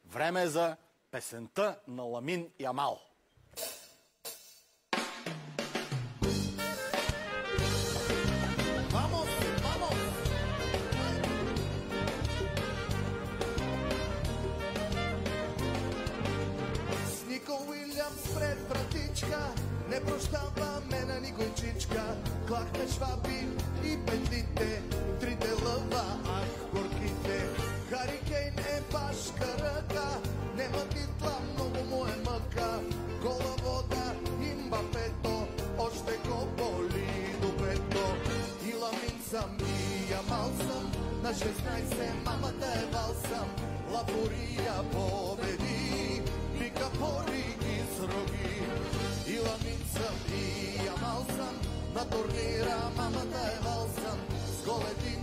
Време е за песента на Ламин Ямал. С Никол Уилямс пред вратичка, не прощаваме на никой чичка. Клахме шваби и петлите, трите лъва, ах горките. Хари Кейн е башка ръка, нема титла, много му е мъка. Гола вода и Мбапето, още го боли до пето. И Ламин съм, и Ямал съм, на 16 мамата е вал съм. Лапория победи, вика пори и сроги. И Ламин съм, и Ямал съм, на турнира мамата е вал съм. С голети